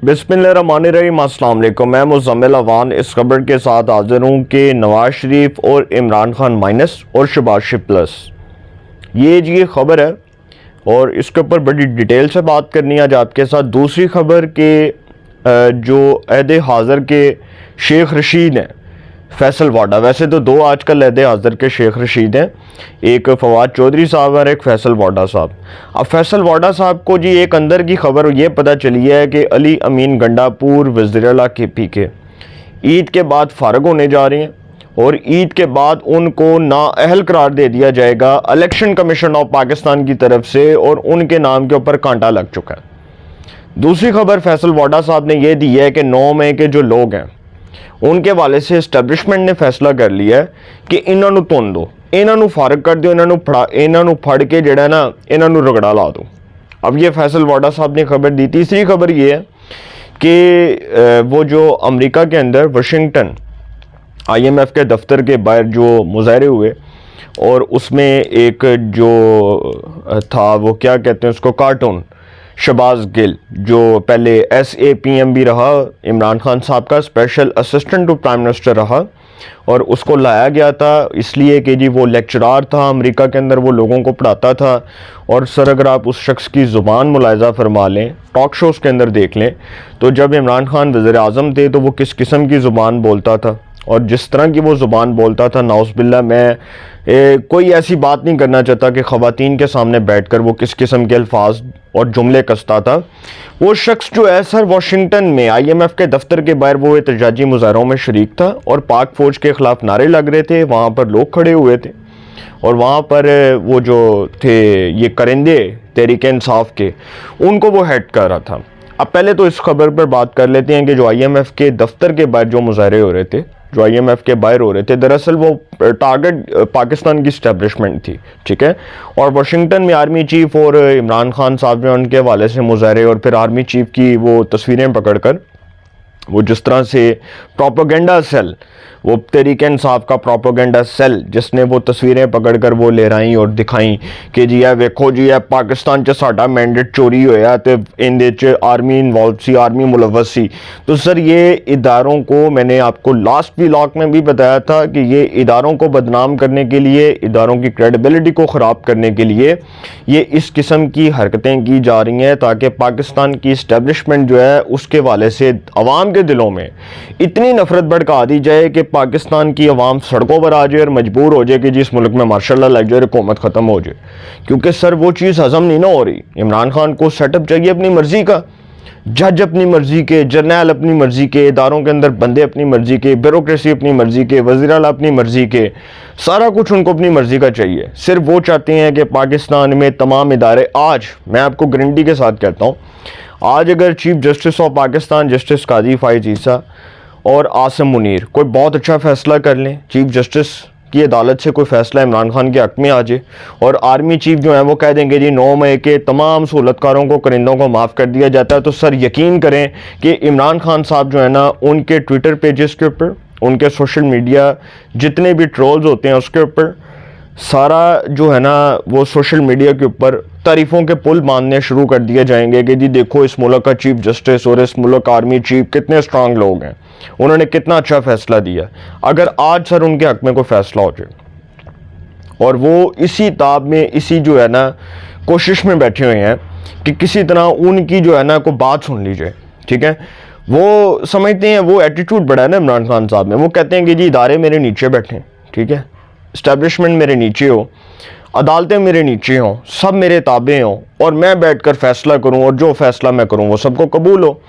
बिस्मिल्लाहिर्रहमानिर्रहीम। अस्सलाम वालेकुम। मैं मुज़म्मिल अवान इस खबर के साथ हाजिर हूँ कि नवाज शरीफ और इमरान खान माइनस और शहबाज शरीफ प्लस। ये खबर है और इसके ऊपर बड़ी डिटेल से बात करनी है आज आपके साथ। दूसरी खबर के जो अहद हाज़िर के शेख रशीद हैं फैसल वाडा, वैसे तो दो आजकल अहद हाज़िर के शेख रशीद हैं, एक फवाद चौधरी साहब और एक फैसल वाडा साहब। अब फैसल वाडा साहब को जी एक अंदर की खबर ये पता चली है कि अली अमीन गंडापुर वज़ीर-ए-आला के ईद के बाद फ़ारग होने जा रहे हैं और ईद के बाद उनको नाअहल करार दे दिया जाएगा इलेक्शन कमीशन ऑफ पाकिस्तान की तरफ से और उनके नाम के ऊपर कांटा लग चुका है। दूसरी खबर फैसल वाडा साहब ने यह दी है कि 9 मई के जो लोग हैं उनके वाले से इस्टेब्लिशमेंट ने फैसला कर लिया है कि इन्हों तुन दो, इन्हों फारग कर दो, इन्हों फड़ के जड़ा ना इन्हों रगड़ा ला दो। अब ये फैसल वाडा साहब ने खबर दी। तीसरी खबर ये है कि वो जो अमेरिका के अंदर वाशिंगटन IMF के दफ्तर के बाहर जो मुजाहरे हुए और उसमें एक जो था वो क्या कहते हैं उसको, कार्टून शहबाज गिल जो पहले SAPM भी रहा, इमरान खान साहब का special assistant to prime minister रहा और उसको लाया गया था इसलिए कि जी वो लेक्चरार था अमेरिका के अंदर, वो लोगों को पढ़ाता था। और सर अगर आप उस शख्स की ज़ुबान मुलाहिज़ा फरमा लें, टॉक शोज़ के अंदर देख लें तो जब इमरान खान वज़ीर आज़म थे तो वो किस किस्म की ज़ुबान बोलता था और जिस तरह की वो ज़ुबान बोलता था, नाउज़ुबिल्लाह मैं कोई ऐसी बात नहीं करना चाहता कि ख़वातीन के सामने बैठकर वो किस किस्म के अल्फाज और जुमले कसता था। वो शख्स जो है सर वाशिंगटन में IMF के दफ्तर के बाहर वो एहतजाजी मुजाहरों में शरीक था और पाक फ़ौज के ख़िलाफ़ नारे लग रहे थे, वहाँ पर लोग खड़े हुए थे और वहाँ पर वो जो थे ये करिंदे तहरीक इंसाफ के, उनको वो हेड कर रहा था। अब पहले तो इस खबर पर बात कर लेते हैं कि जो IMF के दफ्तर के बाहर जो मुजाहरे हो रहे थे, जो IMF के बाहर हो रहे थे, दरअसल वो टारगेट पाकिस्तान की इस्टेब्लिशमेंट थी, ठीक है। और वाशिंगटन में आर्मी चीफ और इमरान खान साहब ने उनके हवाले से मुजाहरे और फिर आर्मी चीफ की वो तस्वीरें पकड़कर वो जिस तरह से प्रोपेगेंडा सेल, वो तहरीक इंसाफ का प्रोपेगेंडा सेल जिसने वो तस्वीरें पकड़कर वो ले रही और दिखाई कि जी है वेखो जी है पाकिस्तान च साडा मैंडेट चोरी होया ते इंदे च आर्मी इन्वॉल्व सी, आर्मी मुलव्वस सी। तो सर ये इदारों को मैंने आपको लास्ट व्लॉग में भी बताया था कि ये इदारों को बदनाम करने के लिए, इदारों की क्रेडिबिलिटी को ख़राब करने के लिए ये इस किस्म की हरकतें की जा रही हैं ताकि पाकिस्तान की इस्टेब्लिशमेंट जो है उसके वाले से अवाम के दिलों में इतनी नफरत भड़का दी जाए कि पाकिस्तान की अवाम सड़कों पर आ जाए और मजबूर हो जाए कि जिस मुल्क में मार्शल लॉ लग जाए, हुकूमत ख़त्म हो जाए। क्योंकि सर वो चीज़ हजम नहीं ना हो रही। इमरान खान को सेटअप चाहिए अपनी मर्जी का, जज अपनी मर्जी के, जर्नैल अपनी मर्जी के, इदारों के अंदर बंदे अपनी मर्जी के, ब्यूरोक्रेसी अपनी मर्जी के, वज़ीर-ए-आला अपनी मर्जी के, सारा कुछ उनको अपनी मर्जी का चाहिए। सिर्फ वो चाहते हैं कि पाकिस्तान में तमाम इदारे, आज मैं आपको गारंटी के साथ कहता हूँ, आज अगर chief justice of Pakistan justice Qazi Faez Isa और आसिम मुनीर कोई बहुत अच्छा फ़ैसला कर लें, चीफ जस्टिस की अदालत से कोई फ़ैसला इमरान खान के हक़ में आ जाए और आर्मी चीफ जो है वो कह देंगे जी 9 मई के तमाम सहूलतकारों को, करिंदों को माफ़ कर दिया जाता है, तो सर यकीन करें कि इमरान खान साहब जो है ना उनके ट्विटर पेजेस के ऊपर, उनके सोशल मीडिया जितने भी ट्रोल्स होते हैं उसके ऊपर सारा जो है ना वो सोशल मीडिया के ऊपर तारीफ़ों के पुल बांधने शुरू कर दिए जाएंगे कि जी देखो इस मुल्क का चीफ जस्टिस और इस मुल्क का आर्मी चीफ कितने स्ट्रांग लोग हैं, उन्होंने कितना अच्छा फ़ैसला दिया। अगर आज सर उनके हक़ में कोई फ़ैसला हो जाए और वो इसी ताब में, इसी जो है ना कोशिश में बैठे हुए हैं कि किसी तरह उनकी जो है ना कोई बात सुन ली जाए, ठीक है। वो समझते हैं, वो एटीट्यूड बड़ा है ना इमरान खान साहब में, वो कहते हैं कि जी इदारे मेरे नीचे बैठे, ठीक है, इस्टेब्लिशमेंट मेरे नीचे हो, अदालतें मेरे नीचे हों, सब मेरे ताबे हों और मैं बैठकर फ़ैसला करूं और जो फ़ैसला मैं करूं वो सबको कबूल हो।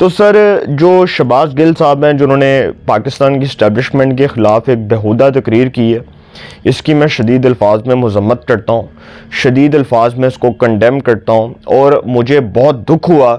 तो सर जो शहबाज गिल साहब हैं जिन्होंने पाकिस्तान की इस्टेब्लिशमेंट के ख़िलाफ़ एक बेहुदा तकरीर की है, इसकी मैं शदीद अल्फाज में मज़म्मत करता हूँ, शदीद अल्फाज में इसको कंडेम करता हूँ। और मुझे बहुत दुख हुआ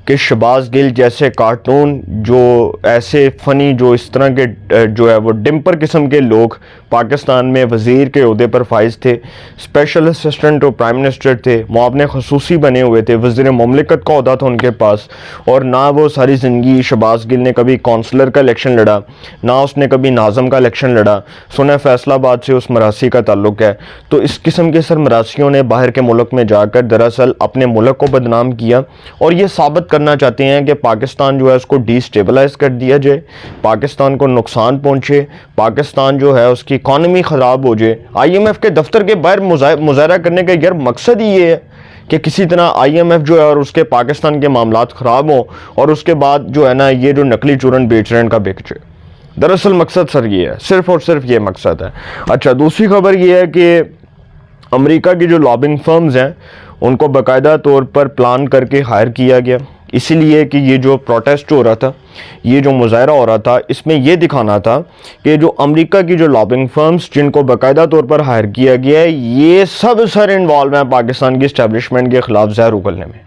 कि शहबाज गिल जैसे कार्टून, जो ऐसे फ़नी, जो इस तरह के जो है वो डिम्पर किस्म के लोग पाकिस्तान में वज़ीर के ओहदे पर फाइज थे, special assistant to prime minister थे, मुआवने ख़ुसूसी बने हुए थे, वज़ीर मुमलिकत का ओहदा था उनके पास, और ना वो सारी ज़िंदगी शहबाज गिल ने कभी कौंसलर का इलेक्शन लड़ा, ना उसने कभी नाज़म का इलेक्शन लड़ा। सुना फैसलाबाद से उस मरासी का ताल्लुक़ है, तो इस किस्म के सर मरासी सियासियों ने बाहर के मुल्क में जाकर दरअसल अपने मुल्क को बदनाम किया और ये साबित करना चाहते हैं कि पाकिस्तान जो है उसको डिस्टेबलाइज कर दिया जाए, पाकिस्तान को नुकसान पहुँचे, पाकिस्तान जो है उसकी इकानमी ख़राब हो जाए। IMF के दफ्तर के बाहर मुजाहरा करने का यार मकसद ही ये है कि किसी तरह IMF जो है और उसके पाकिस्तान के मामलात ख़राब हों और उसके बाद जो है ना ये जो नकली चूरन बेच रहे हैं इनका बिक जाए। दरअसल मकसद सर ये है, सिर्फ और सिर्फ ये मकसद है। अच्छा, दूसरी खबर ये है कि अमेरिका की जो लॉबिंग फर्म्स हैं उनको बाकायदा तौर पर प्लान करके हायर किया गया, इसीलिए कि ये जो प्रोटेस्ट हो रहा था, ये जो मुजाहरा हो रहा था, इसमें ये दिखाना था कि जो अमेरिका की जो लॉबिंग फर्म्स जिनको बाकायदा तौर पर हायर किया गया है, ये सब सर इन्वॉल्व हैं पाकिस्तान की इस्टेब्लिशमेंट के ख़िलाफ़ जहर उगलने में।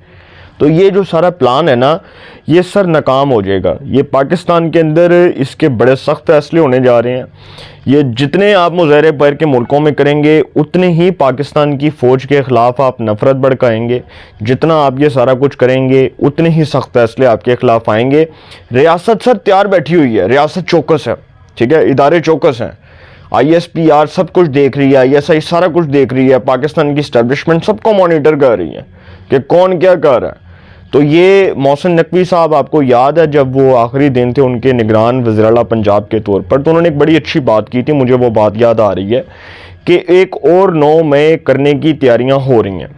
तो ये जो सारा प्लान है ना, ये सर नाकाम हो जाएगा। ये पाकिस्तान के अंदर इसके बड़े सख्त फैसले होने जा रहे हैं। ये जितने आप मुजाहरे बाहर के मुल्कों में करेंगे उतने ही पाकिस्तान की फ़ौज के ख़िलाफ़ आप नफ़रत भड़काएंगे, जितना आप ये सारा कुछ करेंगे उतने ही सख्त फैसले आपके ख़िलाफ़ आएंगे। रियासत सर तैयार बैठी हुई है, रियासत चौकस है, ठीक है, इदारे चौकस हैं। ISPR सब कुछ देख रही है, ISI सारा कुछ देख रही है, पाकिस्तान की इस्टेब्लिशमेंट सबको मॉनिटर कर रही है कि कौन क्या कर रहा है। तो ये मोहसिन नकवी साहब, आपको याद है जब वो आखिरी दिन थे उनके निगरान वज़ीर आला पंजाब के तौर पर, तो उन्होंने एक बड़ी अच्छी बात की थी, मुझे वो बात याद आ रही है कि एक और 9 मई करने की तैयारियां हो रही हैं।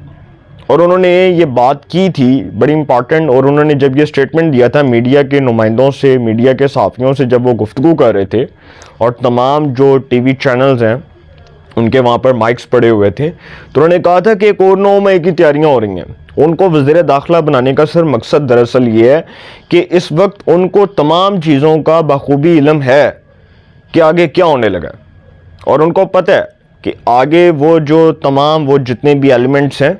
और उन्होंने ये बात की थी बड़ी इंपॉर्टेंट, और उन्होंने जब ये स्टेटमेंट दिया था मीडिया के नुमाइंदों से, मीडिया के सहाफ़ियों से जब वो गुफ्तगू कर रहे थे और तमाम जो TV चैनल्स हैं उनके वहाँ पर माइक्स पड़े हुए थे, तो उन्होंने कहा था कि एक और 9 मई की तैयारियां हो रही हैं। उनको वज़ीर दाखिला बनाने का सर मकसद दरअसल ये है कि इस वक्त उनको तमाम चीज़ों का बखूबी इल्म है कि आगे क्या होने लगा, और उनको पता है कि आगे वो जो तमाम वो जितने भी एलिमेंट्स हैं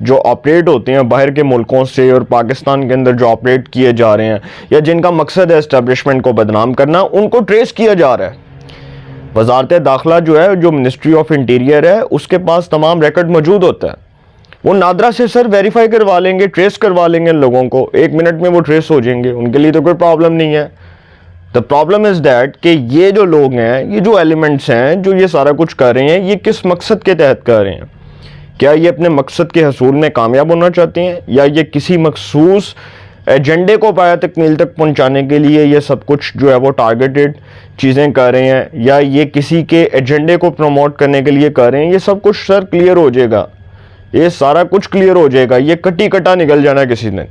जो ऑपरेट होते हैं बाहर के मुल्कों से और पाकिस्तान के अंदर जो ऑपरेट किए जा रहे हैं या जिनका मकसद है इस्टेब्लिशमेंट को बदनाम करना, उनको ट्रेस किया जा रहा है। वज़ारत दाखिला जो है, जो मिनिस्ट्री ऑफ इंटीरियर है, उसके पास तमाम रिकॉर्ड मौजूद होता है। वो नादरा से सर वेरीफाई करवा लेंगे, ट्रेस करवा लेंगे इन लोगों को, 1 मिनट में वो ट्रेस हो जाएंगे, उनके लिए तो कोई प्रॉब्लम नहीं है। द प्रॉब्लम इज़ दैट कि ये जो लोग हैं, ये जो एलिमेंट्स हैं जो ये सारा कुछ कर रहे हैं, ये किस मकसद के तहत कर रहे हैं? क्या ये अपने मकसद के हसूल में कामयाब होना चाहते हैं, या ये किसी मखसूस एजेंडे को पाया तकमील तक पहुंचाने के लिए ये सब कुछ जो है वो टारगेटेड चीज़ें कर रहे हैं, या ये किसी के एजेंडे को प्रमोट करने के लिए कर रहे हैं? ये सब कुछ सर क्लियर हो जाएगा, ये सारा कुछ क्लियर हो जाएगा। ये कटी कटा निकल जाना किसी दिन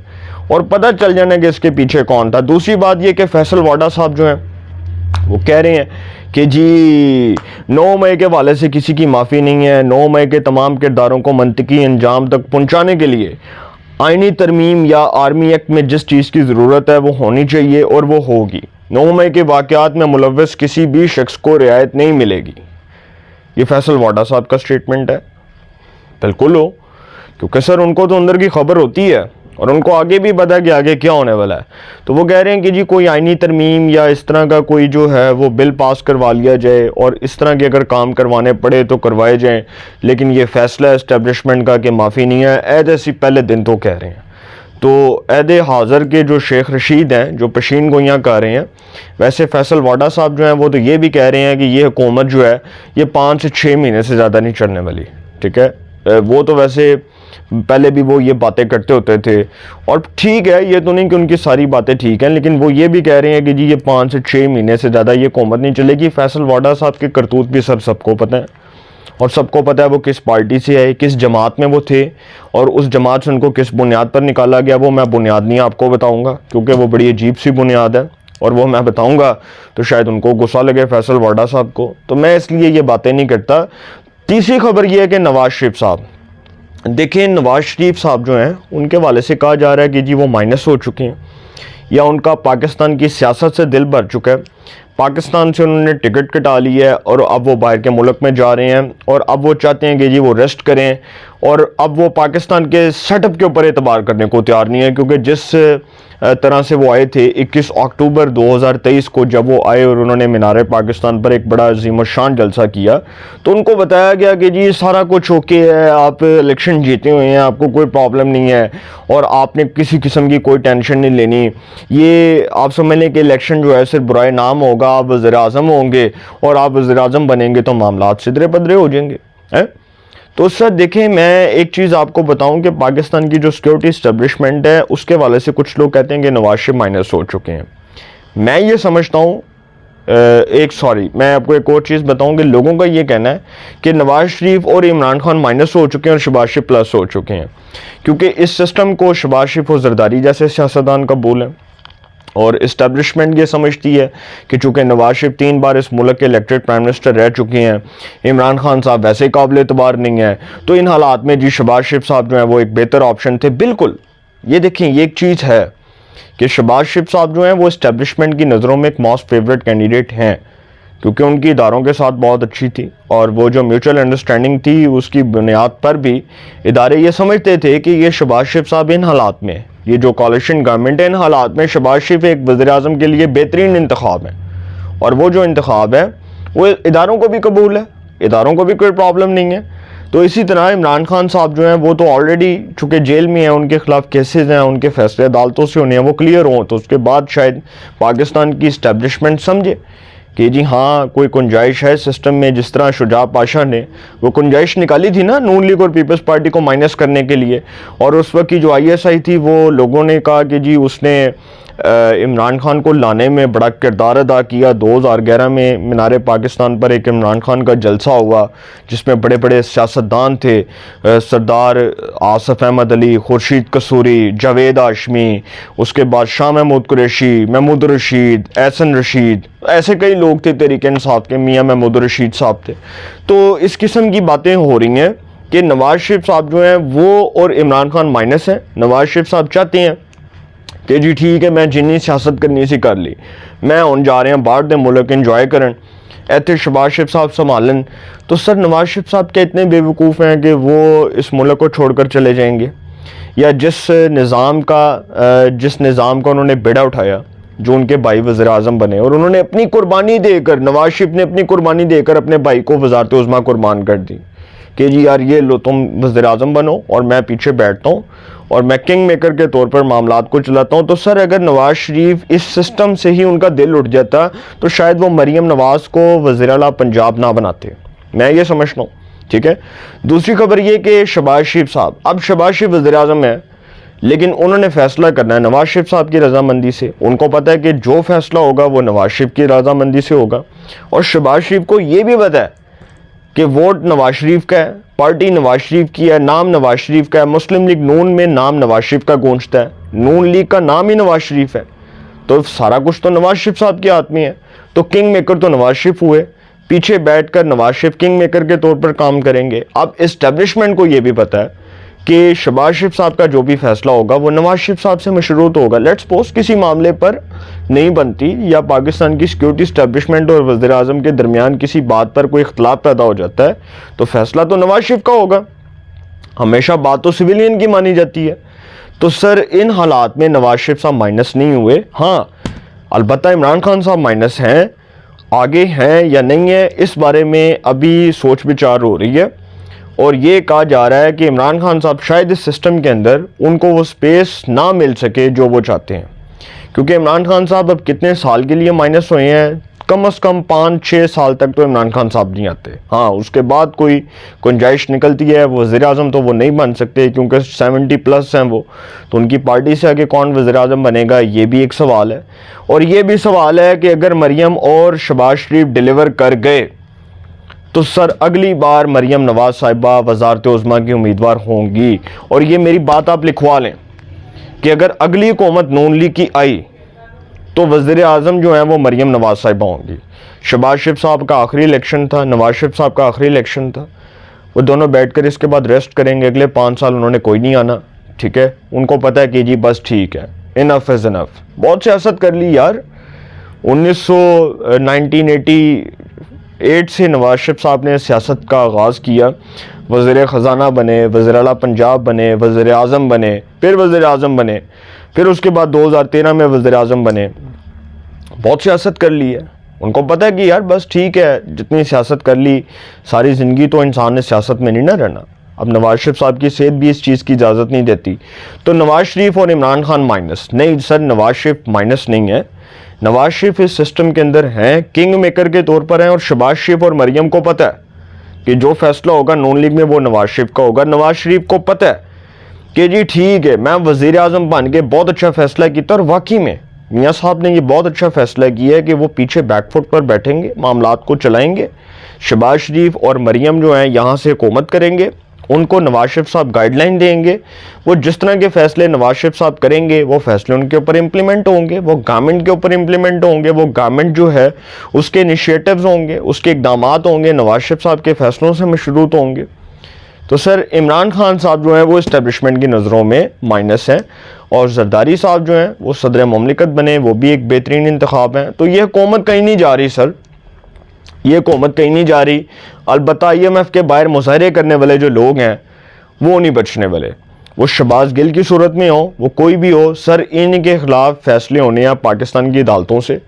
और पता चल जाना कि इसके पीछे कौन था। दूसरी बात ये कि फैसल वाडा साहब जो हैं वो कह रहे हैं कि जी 9 मई के वाले से किसी की माफ़ी नहीं है, 9 मई के तमाम किरदारों को मंतकी अंजाम तक पहुंचाने के लिए आईनी तरमीम या आर्मी एक्ट में जिस चीज़ की ज़रूरत है वो होनी चाहिए और वो होगी। 9 मई के वाक़यात में मुलव्वस किसी भी शख्स को रियायत नहीं मिलेगी। ये फैसल वाडा साहब का स्टेटमेंट है। बिल्कुल हो, क्योंकि सर उनको तो अंदर की खबर होती है और उनको आगे भी पता है कि आगे क्या होने वाला है। तो वो कह रहे हैं कि जी कोई आईनी तरमीम या इस तरह का कोई जो है वो बिल पास करवा लिया जाए और इस तरह के अगर काम करवाने पड़े तो करवाए जाएं, लेकिन ये फैसला इस्टेब्लिशमेंट का कि माफ़ी नहीं है। ऐद ऐसी पहले दिन तो कह रहे हैं। तो ऐद हाज़र के जो शेख रशीद हैं जो पेशीन गोइयाँ कर रहे हैं, वैसे फैसल वाडा साहब जो हैं वो तो ये भी कह रहे हैं कि ये हुकूमत जो है ये 5 से 6 महीने से ज़्यादा नहीं चलने वाली। ठीक है, वो तो वैसे पहले भी वो ये बातें करते होते थे और ठीक है, ये तो नहीं कि उनकी सारी बातें ठीक हैं, लेकिन वो ये भी कह रहे हैं कि जी ये 5 से 6 महीने से ज़्यादा ये हुकूमत नहीं चलेगी। फैसल वाडा साहब के करतूत भी सबको पता है और सबको पता है वो किस पार्टी से है, किस जमात में वो थे और उस जमात से उनको किस बुनियाद पर निकाला गया। वो मैं बुनियाद नहीं आपको बताऊँगा क्योंकि वो बड़ी अजीब सी बुनियाद है और वो मैं बताऊँगा तो शायद उनको गुस्सा लगे फैसल वाडा साहब को, तो मैं इसलिए ये बातें नहीं करता। तीसरी खबर ये है कि नवाज शरीफ साहब, देखिए नवाज शरीफ साहब जो हैं उनके वाले से कहा जा रहा है कि जी वो माइनस हो चुके हैं या उनका पाकिस्तान की सियासत से दिल भर चुका है। पाकिस्तान से उन्होंने टिकट कटा ली है और अब वो बाहर के मुल्क में जा रहे हैं और अब वो चाहते हैं कि जी वो रेस्ट करें और अब वो पाकिस्तान के सेटअप के ऊपर एतबार करने को तैयार नहीं है, क्योंकि जिस तरह से वो आए थे 21 अक्टूबर 2023 को जब वो आए और उन्होंने मीनार पाकिस्तान पर एक बड़ा अजीम शान जलसा किया, तो उनको बताया गया कि जी सारा कुछ ओके है, आप इलेक्शन जीते हुए हैं, आपको कोई प्रॉब्लम नहीं है और आपने किसी किस्म की कोई टेंशन नहीं लेनी। ये आप समझ लें कि इलेक्शन जो है सिर्फ बुराए नाम होगा, आप वज़ीर आज़म होंगे और आप वज़ीर आज़म बनेंगे तो मामला सिदरे पदरे हो जाएंगे। है तो सर देखें, मैं एक चीज़ आपको बताऊं कि पाकिस्तान की जो सिक्योरिटी इस्टेब्लिशमेंट है उसके वाले से कुछ लोग कहते हैं कि नवाज शरीफ माइनस हो चुके हैं। मैं ये समझता हूँ मैं आपको एक और चीज़ बताऊं कि लोगों का ये कहना है कि नवाज शरीफ और इमरान खान माइनस हो चुके हैं और शहबाज शरीफ प्लस हो चुके हैं, क्योंकि इस सिस्टम को शहबाज शरीफ और जरदारी जैसे सियासतदान कबूल हैं और इस्टेब्लिशमेंट ये समझती है कि चूँकि नवाज शरीफ 3 बार इस मुल्क के इलेक्टेड प्राइम मिनिस्टर रह चुके हैं, इमरान खान साहब वैसे काबिल एतबार नहीं है, तो इन हालात में जी शहबाज शरीफ साहब जो हैं वो एक बेहतर ऑप्शन थे। बिल्कुल, ये देखें, ये एक चीज़ है कि शहबाज शरीफ साहब जो हैं वो इस्टेब्लिशमेंट की नज़रों में एक मोस्ट फेवरेट कैंडिडेट हैं, क्योंकि उनकी इदारों के साथ बहुत अच्छी थी और वो जो म्यूचुअल अंडरस्टैंडिंग थी उसकी बुनियाद पर भी इदारे ये समझते थे कि ये शहबाज शरीफ साहब इन हालात में, ये जो कॉलिशन गवर्नमेंट है, इन हालात में शहबाज शरीफ एक वज़ीर-ए-आज़म के लिए बेहतरीन इंतखाब है। और वो जो इंतखाब है वो इदारों को भी कबूल है, इदारों को भी कोई प्रॉब्लम नहीं है। तो इसी तरह इमरान खान साहब जो हैं वो तो ऑलरेडी चूँकि जेल में हैं, उनके खिलाफ केसेस हैं, उनके फैसले अदालतों से होने हैं, वो क्लियर हों, तो उसके बाद शायद पाकिस्तान की इस्टेब्लिशमेंट समझे कि जी हाँ कोई गुंजाइश है सिस्टम में। जिस तरह शुजा पाशा ने वो गुंजाइश निकाली थी ना नून लीग और पीपल्स पार्टी को माइनस करने के लिए, और उस वक्त की जो ISI थी वो लोगों ने कहा कि जी उसने इमरान खान को लाने में बड़ा किरदार अदा किया। 2011 में मीनार पाकिस्तान पर एक इमरान खान का जलसा हुआ जिसमें बड़े बड़े सियासतदान थे, सरदार आसिफ अहमद अली, खुर्शीद कसूरी, जावेद हाशमी, उसके बाद शाह महमूद कुरैशी, महमूद रशीद, एहसन रशीद, ऐसे कई लोग थे तहरीक इंसाफ के, मियाँ महमूद रशीद साहब थे। तो इस किस्म की बातें हो रही हैं कि नवाज शरीफ साहब जो हैं वो और इमरान खान माइनस हैं। नवाज शरीफ साहब चाहते हैं कि जी ठीक है, मैं जिन्नी सियासत करनी सी कर ली, मैं हुण जा रहे हैं बाहर दे मुल्क इंजॉय करन, इत्थे शहबाज शरीफ साहब संभालन। तो सर नवाज शरीफ साहब क्या इतने बेवकूफ़ हैं कि वो इस मुल्क को छोड़कर चले जाएंगे? या जिस निज़ाम का उन्होंने बेड़ा उठाया, जो उनके भाई वज़ीर-ए-आज़म बने और उन्होंने अपनी कुर्बानी देकर, नवाज शरीफ ने अपनी कुर्बानी देकर अपने भाई को वज़ारत उज़्मा कुर्बान कर दी कि जी यार ये लो तुम वज़ीर-ए-आज़म बनो और मैं पीछे बैठता हूँ और मैं किंग मेकर के तौर पर मामलात को चलाता हूँ। तो सर अगर नवाज शरीफ इस सिस्टम से ही उनका दिल उठ जाता तो शायद वो मरीम नवाज़ को वज़ीर आला पंजाब ना बनाते, मैं ये समझता हूँ। ठीक है, दूसरी खबर ये कि शहबाज शरीफ साहब, अब शहबाज शरीफ वज़ीर-ए-आज़म है लेकिन उन्होंने फैसला करना है नवाज शरीफ साहब की रजामंदी से। उनको पता है कि जो फैसला होगा वो नवाज शरीफ की रजामंदी से होगा, और शहबाज शरीफ को ये भी पता है कि वोट नवाज शरीफ का है, पार्टी नवाज शरीफ की है, नाम नवाज शरीफ का है। मुस्लिम लीग नून में नाम नवाज शरीफ का गूंजता है, नून लीग का नाम ही नवाज शरीफ है, तो सारा कुछ तो नवाज शरीफ साहब के हाथ में है। तो किंग मेकर तो नवाज शरीफ हुए, पीछे बैठकर नवाज शरीफ किंग मेकर के तौर पर काम करेंगे। अब इस्टेब्लिशमेंट को ये भी पता है कि शहबाज शरीफ साहब का जो भी फैसला होगा वो नवाज शरीफ साहब से मशरूत होगा। लेट्स सपोज किसी मामले पर नहीं बनती या पाकिस्तान की सिक्योरिटी इस्टेब्लिशमेंट और वज़ीर-ए-आज़म के दरमियान किसी बात पर कोई इख्तलाफ पैदा हो जाता है तो फैसला तो नवाज शरीफ का होगा। हमेशा बात तो सिविलियन की मानी जाती है। तो सर इन हालात में नवाज शरीफ साहब माइनस नहीं हुए। हाँ, अलबत्ता इमरान खान साहब माइनस हैं, आगे हैं या नहीं है इस बारे में अभी सोच विचार हो रही है, और ये कहा जा रहा है कि इमरान खान साहब शायद इस सिस्टम के अंदर उनको वो स्पेस ना मिल सके जो वो चाहते हैं, क्योंकि इमरान खान साहब अब कितने साल के लिए माइनस हुए हैं, कम से कम 5-6 साल तक तो इमरान खान साहब नहीं आते। हाँ, उसके बाद कोई गुंजाइश निकलती है, वज़ीर-ए-आज़म तो वो नहीं बन सकते क्योंकि 70+ हैं वो, तो उनकी पार्टी से आगे कौन वज़ीर-ए-आज़म बनेगा, ये भी एक सवाल है। और ये भी सवाल है कि अगर मरीम और शहबाज शरीफ डिलीवर कर गए तो सर अगली बार मरीम नवाज़ साहिबा वज़ारत उज़्मा की उम्मीदवार होंगी। और ये मेरी बात आप लिखवा लें कि अगर अगली हुकूमत नून लीग की आई तो वज़ीर-ए-आज़म जो है वो मरीम नवाज़ साहिबा होंगी। शहबाज शरीफ साहब का आखिरी इलेक्शन था, नवाज शरीफ साहब का आखिरी इलेक्शन था, वो दोनों बैठकर इसके बाद रेस्ट करेंगे। अगले 5 साल उन्होंने कोई नहीं आना। ठीक है, उनको पता है कि जी बस ठीक है, इनफ इज़ इनफ, बहुत सियासत कर ली यार। 1988 से नवाज शरीफ साहब ने सियासत का आगाज़ किया, वज़ीर ख़ज़ाना बने, वज़ीर आला पंजाब बने, वज़ीर-ए-आज़म बने, फिर वज़ीर-ए-आज़म बने, फिर उसके बाद 2013 में वज़ीर-ए-आज़म बने। बहुत सियासत कर ली है, उनको पता है कि यार बस ठीक है, जितनी सियासत कर ली सारी ज़िंदगी तो इंसान ने सियासत में नहीं ना रहना। अब नवाज शरीफ साहब की सेहत भी इस चीज़ की इजाज़त नहीं देती। तो नवाज शरीफ और इमरान खान माइनस नहीं सर, नवाज शरीफ माइनस नहीं है। नवाज शरीफ इस सिस्टम के अंदर हैं, किंग मेकर के तौर पर हैं, और शहबाज शरीफ और मरीम को पता है कि जो फैसला होगा नून लीग में वो नवाज शरीफ का होगा। नवाज शरीफ को पता है कि जी ठीक है, मैं वज़ीर आज़म बन के बहुत अच्छा फैसला किया, और वाकई में मियाँ साहब ने ये बहुत अच्छा फैसला किया है कि वो पीछे बैकफुट पर बैठेंगे, मामलात को चलाएंगे। शहबाज शरीफ और मरियम जो हैं यहाँ से हुकूमत करेंगे, उनको नवाज शरीफ साहब गाइडलाइन देंगे, वो जिस तरह के फैसले नवाज शरीफ साहब करेंगे वो फैसले उनके ऊपर इम्प्लीमेंट होंगे, वो गवर्नमेंट के ऊपर इम्प्लीमेंट होंगे, वो गवर्नमेंट जो है उसके इनिशिएटिव्स होंगे, उसके इकदामात होंगे, नवाज शरीफ साहब के फैसलों से मशरूत होंगे। तो सर इमरान खान साहब जो हैं वो इस्टेब्लिशमेंट की नज़रों में माइनस हैं, और जरदारी साहब जो हैं वो सदर ममलिकत बने, वो भी एक बेहतरीन इंतखाब हैं। तो ये हुकूमत कहीं नहीं जा रही सर, ये हुकूमत कहीं नहीं जा रही। अलबत्ता IMF के बाहर मुजाहरे करने वाले जो लोग हैं वो नहीं बचने वाले, वो शहबाज गिल की सूरत में हो, वो कोई भी हो सर, इनके खिलाफ फैसले होने हैं पाकिस्तान की अदालतों से।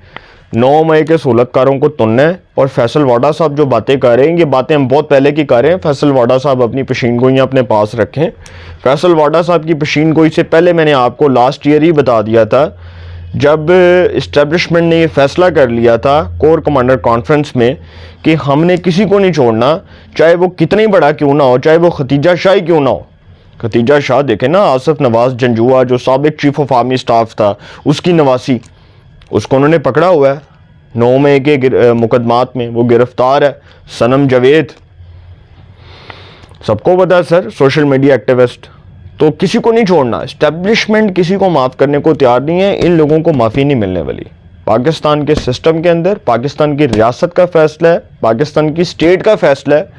9 मई के सहूलतकारों को तुनना है। और फैसल वाडा साहब जो बातें कर रहे हैं, ये बातें हम बहुत पहले की कर रहे हैं। फैसल वाडा साहब अपनी पेशीन गोई अपने पास रखें। फैसल वाडा साहब की पेशीन गोई से पहले मैंने आपको लास्ट ईयर ही बता दिया था, जब इस्टेब्लिशमेंट ने ये फैसला कर लिया था कोर कमांडर कॉन्फ्रेंस में कि हमने किसी को नहीं छोड़ना, चाहे वो कितना ही बड़ा क्यों ना हो, चाहे वो खतीजा शाह क्यों ना हो। खतीजा शाह देखें ना, आसिफ नवाज जंजुआ जो साबिक चीफ ऑफ आर्मी स्टाफ था, उसकी नवासी, उसको उन्होंने पकड़ा हुआ है 9 मई के मुकदमात में, वो गिरफ्तार है। सनम जावेद सबको पता है सर, सोशल मीडिया एक्टिविस्ट। तो किसी को नहीं छोड़ना, इस्टेब्लिशमेंट किसी को माफ़ करने को तैयार नहीं है, इन लोगों को माफ़ी नहीं मिलने वाली। पाकिस्तान के सिस्टम के अंदर पाकिस्तान की रियासत का फैसला है, पाकिस्तान की स्टेट का फैसला है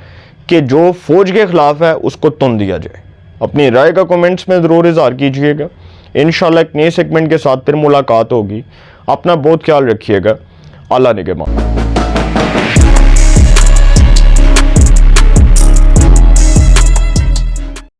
कि जो फ़ौज के ख़िलाफ़ है उसको तुन दिया जाए। अपनी राय का कमेंट्स में ज़रूर इज़हार कीजिएगा। इंशाल्लाह एक नए सेगमेंट के साथ फिर मुलाकात होगी। अपना बहुत ख्याल रखिएगा। अल्लाह निगहबान।